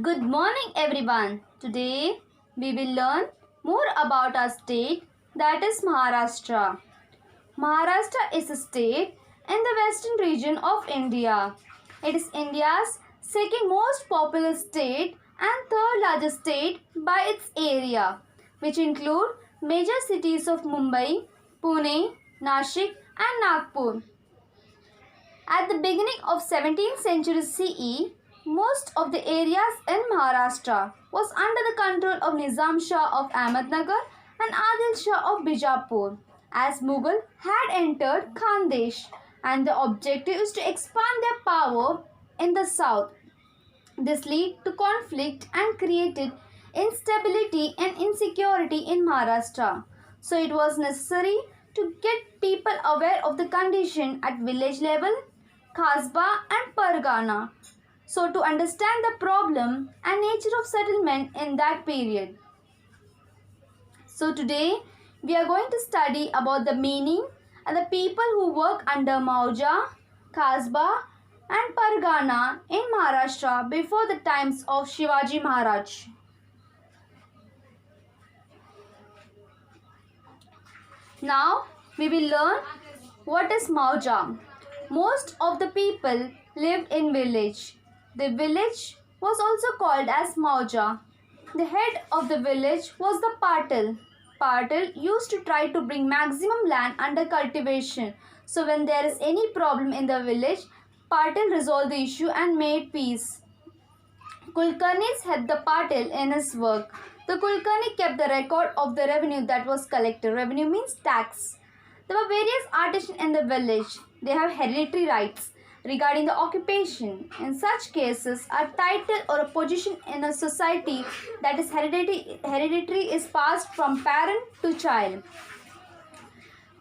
Good morning, everyone. Today we will learn more about our state, that is Maharashtra. Maharashtra is a state in the western region of India. It is India's second most populous state and third largest state by its area, which include major cities of Mumbai, Pune, Nashik, and Nagpur. At the beginning of 17th century CE, most of the areas in Maharashtra was under the control of Nizam Shah of Ahmednagar and Adil Shah of Bijapur, as Mughal had entered Khandesh, and the objective is to expand their power in the south. This led to conflict and created instability and insecurity in Maharashtra. So it was necessary to get people aware of the condition at village level, Khasba and Pargana. So to understand the problem and nature of settlement in that period. So today we are going to study about the meaning and the people who work under Mauja, Khasba and Pargana in Maharashtra before the times of Shivaji Maharaj. Now we will learn what is Mauja. Most of the people lived in village. The village was also called as Mauja. The head of the village was the Patil. Patil used to try to bring maximum land under cultivation. So when there is any problem in the village, Patil resolved the issue and made peace. Kulkarnis had the Patil in his work. The Kulkarni kept the record of the revenue that was collected. Revenue means tax. There were various artisans in the village. They have hereditary rights regarding the occupation. In such cases, a title or a position in a society that is hereditary is passed from parent to child.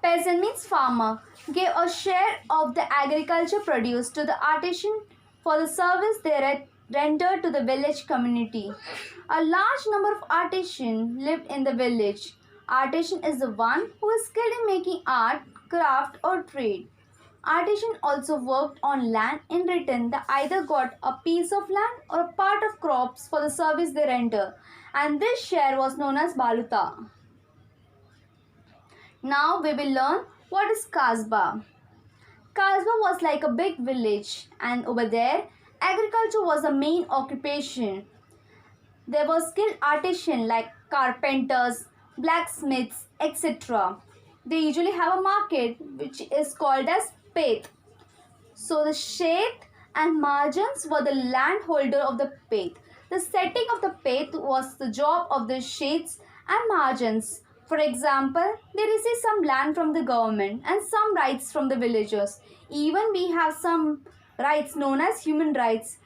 Peasant means farmer. Gave a share of the agriculture produce to the artisan for the service they rendered to the village community. A large number of artisans lived in the village. Artisan is the one who is skilled in making art, craft or trade. Artisan also worked on land. In return, they either got a piece of land or a part of crops for the service they render, and this share was known as baluta. Now we will learn what is Kasbah. Kasbah was like a big village, and over there, agriculture was the main occupation. There were skilled artisans like carpenters, blacksmiths, etc. They usually have a market which is called as Peth. So the Sheth and Mahajans were the landholder of the Peth. The setting of the Peth was the job of the Sheths and Mahajans. For example, they receive some land from the government and some rights from the villagers. Even we have some rights known as human rights.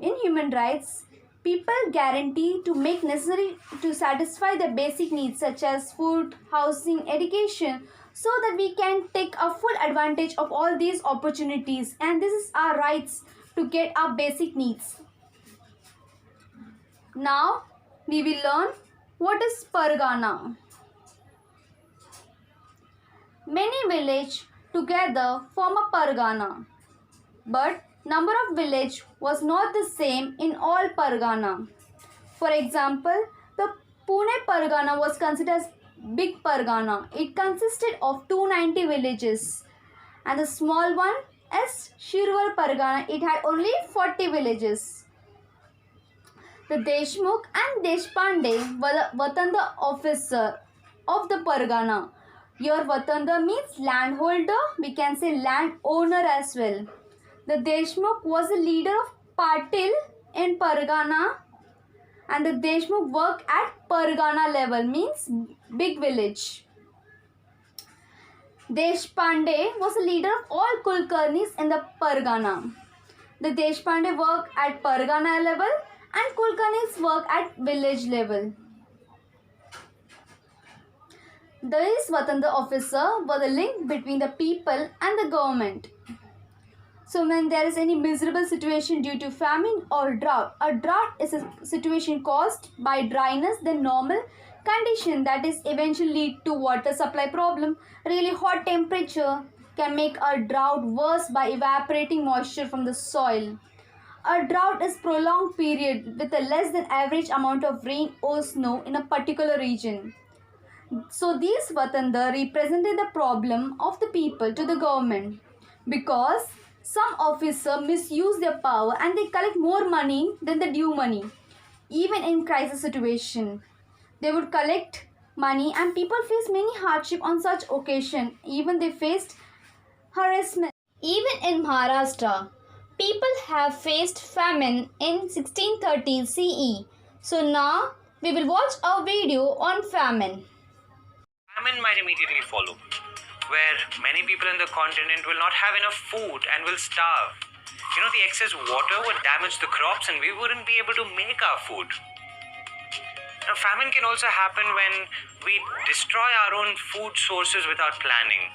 In human rights, people guarantee to make necessary to satisfy their basic needs such as food, housing, education, so that we can take a full advantage of all these opportunities, and this is our rights to get our basic needs. Now we will learn what is Pargana. Many villages together form a Pargana, but number of village was not the same in all Pargana. For example, the Pune Pargana was considered as big Pargana. It consisted of 290 villages, and the small one is Shirwar Pargana. It had only 40 villages. The Deshmukh and Deshpande were the Vatanda officer of the Pargana. Your Vatanda means landholder, we can say landowner as well. The Deshmukh was the leader of Patil in Pargana, and the Deshmukh worked at Pargana level, means big village. Deshpande was the leader of all Kulkarnis in the Pargana. The Deshpande worked at Pargana level and Kulkarnis worked at village level. These Vatanda officer were the link between the people and the government. So when there is any miserable situation due to famine or drought, a drought is a situation caused by dryness, the normal condition that is eventually lead to water supply problem. Really hot temperature can make a drought worse by evaporating moisture from the soil. A drought is prolonged period with a less than average amount of rain or snow in a particular region. So these Vatandar represented the problem of the people to the government because some officer misuse their power and they collect more money than the due money. Even in crisis situation, they would collect money and people face many hardship on such occasion. Even they faced harassment. Even in Maharashtra, people have faced famine in 1630 CE. So now we will watch a video on famine. Famine might immediately follow, where many people in the continent will not have enough food and will starve. The excess water would damage the crops and we wouldn't be able to make our food. Now, famine can also happen when we destroy our own food sources without planning.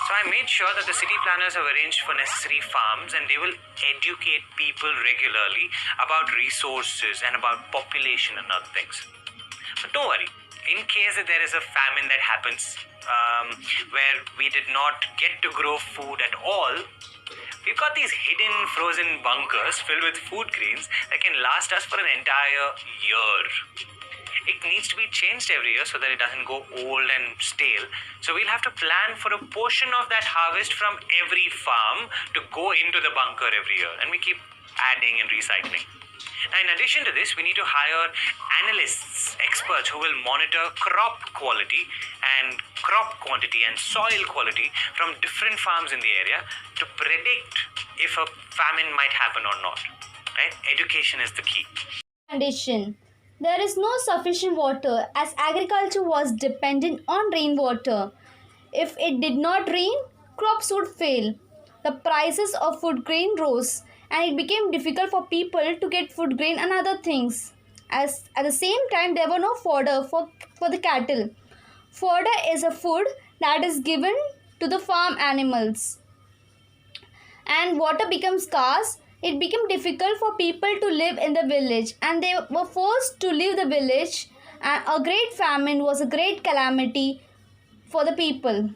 So I made sure that the city planners have arranged for necessary farms and they will educate people regularly about resources and about population and other things. But don't worry, in case that there is a famine that happens where we did not get to grow food at all, we've got these hidden frozen bunkers filled with food grains that can last us for an entire year. It needs to be changed every year so that it doesn't go old and stale. So we'll have to plan for a portion of that harvest from every farm to go into the bunker every year. And we keep adding and recycling. Now, in addition to this, we need to hire analysts, experts who will monitor crop quality and crop quantity and soil quality from different farms in the area to predict if a famine might happen or not. Right? Education is the key. Condition. There is no sufficient water as agriculture was dependent on rainwater. If it did not rain, crops would fail. The prices of food grain rose and it became difficult for people to get food grain and other things. As at the same time, there were no fodder for the cattle. Fodder is a food that is given to the farm animals. And water becomes scarce. It became difficult for people to live in the village and they were forced to leave the village, and a great famine was a great calamity for the people.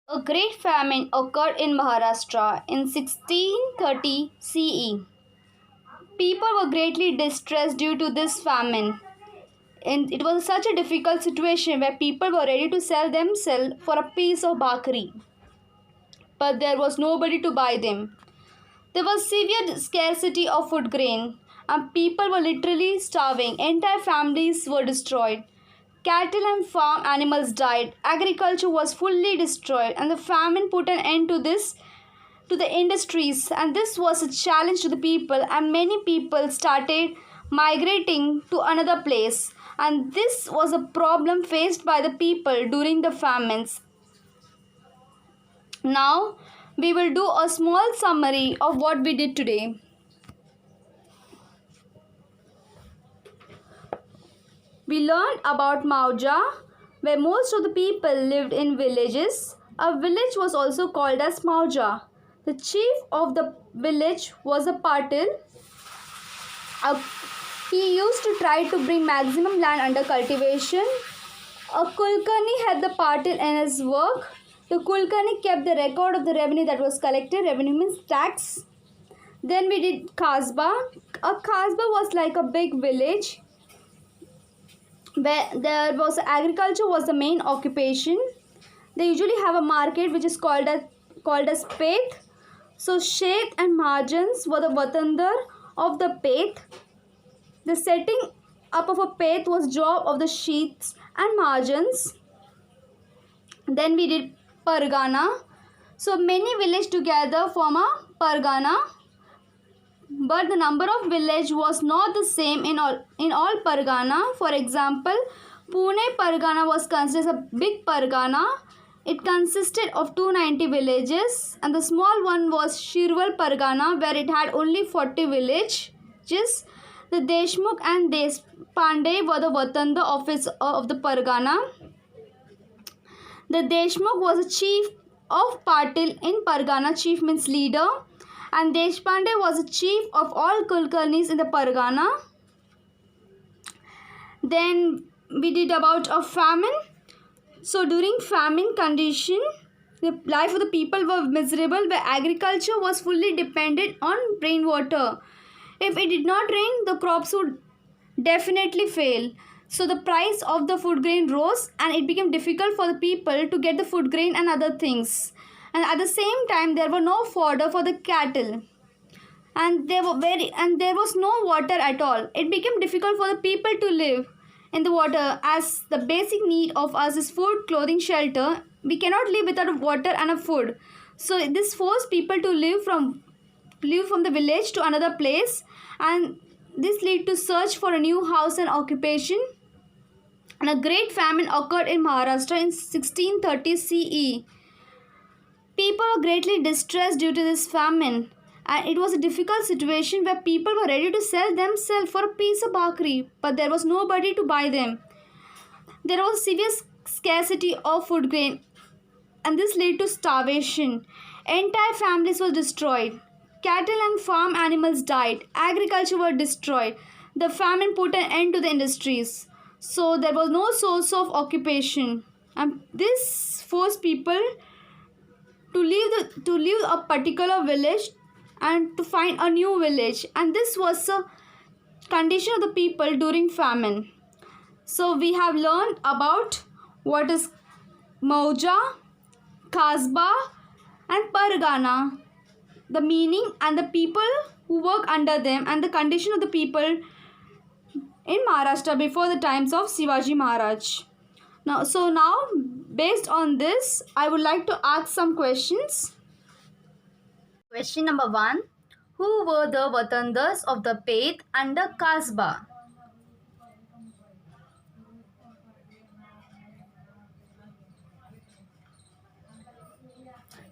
A great famine occurred in Maharashtra in 1630 CE. People were greatly distressed due to this famine. And it was such a difficult situation where people were ready to sell themselves for a piece of bakri. But there was nobody to buy them. There was severe scarcity of food grain and people were literally starving. Entire families were destroyed. Cattle and farm animals died. Agriculture was fully destroyed and the famine put an end to the industries, and this was a challenge to the people and many people started migrating to another place, and this was a problem faced by the people during the famines. Now, we will do a small summary of what we did today. We learned about Mauja, where most of the people lived in villages. A village was also called as Mauja. The chief of the village was a Patil. He used to try to bring maximum land under cultivation. A Kulkarni had the Patil in his work. The Kulkarni kept the record of the revenue that was collected. Revenue means tax. Then we did Kasba. A Kasba was like a big village where there was agriculture was the main occupation. They usually have a market which is called as Peth. So Shet and Mahajans were the Vatandar of the Peth. The setting up of a Peth was job of the Shets and Mahajans. Then we did Pargana. So many villages together form a Pargana, but the number of village was not the same in all Pargana. For example, Pune Pargana was considered a big Pargana. It consisted of 290 villages, and the small one was Shirwal Pargana, where it had only 40 villages. The Deshmukh and Deshpande were the Vatanda office of the Pargana. The Deshmukh was a chief of Patil in Pargana. Chief means leader. And Deshpande was a chief of all Kulkarnis in the Pargana. Then we did about a famine. So during famine condition, The life of the people were miserable, where agriculture was fully dependent on rainwater. If it did not rain, the crops would definitely fail. So the price of the food grain rose, and it became difficult for the people to get the food grain and other things. And at the same time, there were no fodder for the cattle, and there was no water at all. It became difficult for the people to live in the water, as the basic need of us is food, clothing, shelter. We cannot live without water and a food. So this forced people to live from the village to another place, and this led to search for a new house and occupation. And a great famine occurred in Maharashtra in 1630 CE. People were greatly distressed due to this famine, and it was a difficult situation where people were ready to sell themselves for a piece of bakri, but there was nobody to buy them. There was severe scarcity of food grain, and this led to starvation. Entire families were destroyed. Cattle and farm animals died. Agriculture was destroyed. The famine put an end to the industries. So there was no source of occupation. And this forced people to leave a particular village and to find a new village. And this was a condition of the people during famine. So we have learned about what is Mauja, Kasbah and Pargana, the meaning and the people who work under them, and the condition of the people in Maharashtra before the times of Shivaji Maharaj. Now, based on this, I would like to ask some questions. Question number 1. Who were the Watandars of the Peth under Kasbah?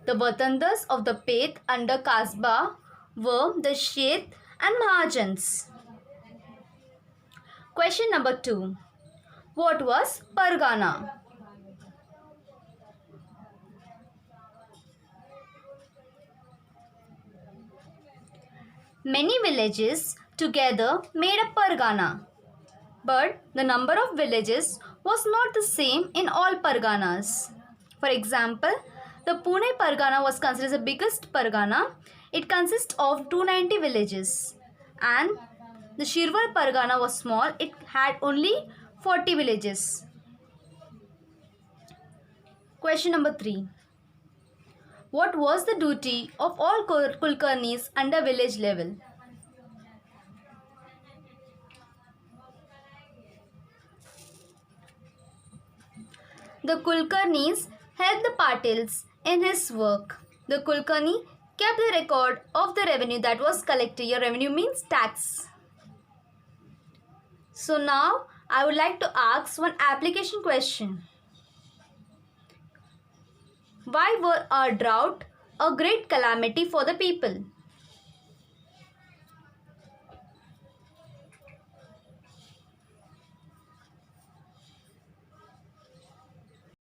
The Watandars of the Peth under Kasbah were the Sheth and Mahajans. Question number 2. What was Pargana? Many villages together made a Pargana, but the number of villages was not the same in all Parganas. For example, the Pune Pargana was considered the biggest Pargana. It consists of 290 villages, and the Shirwar Pargana was small. It had only 40 villages. Question number 3. What was the duty of all Kulkarnis under village level? The Kulkarnis helped the Patils in his work. The Kulkarni kept the record of the revenue that was collected. Your revenue means tax. So now I would like to ask one application question. Why were a drought a great calamity for the people?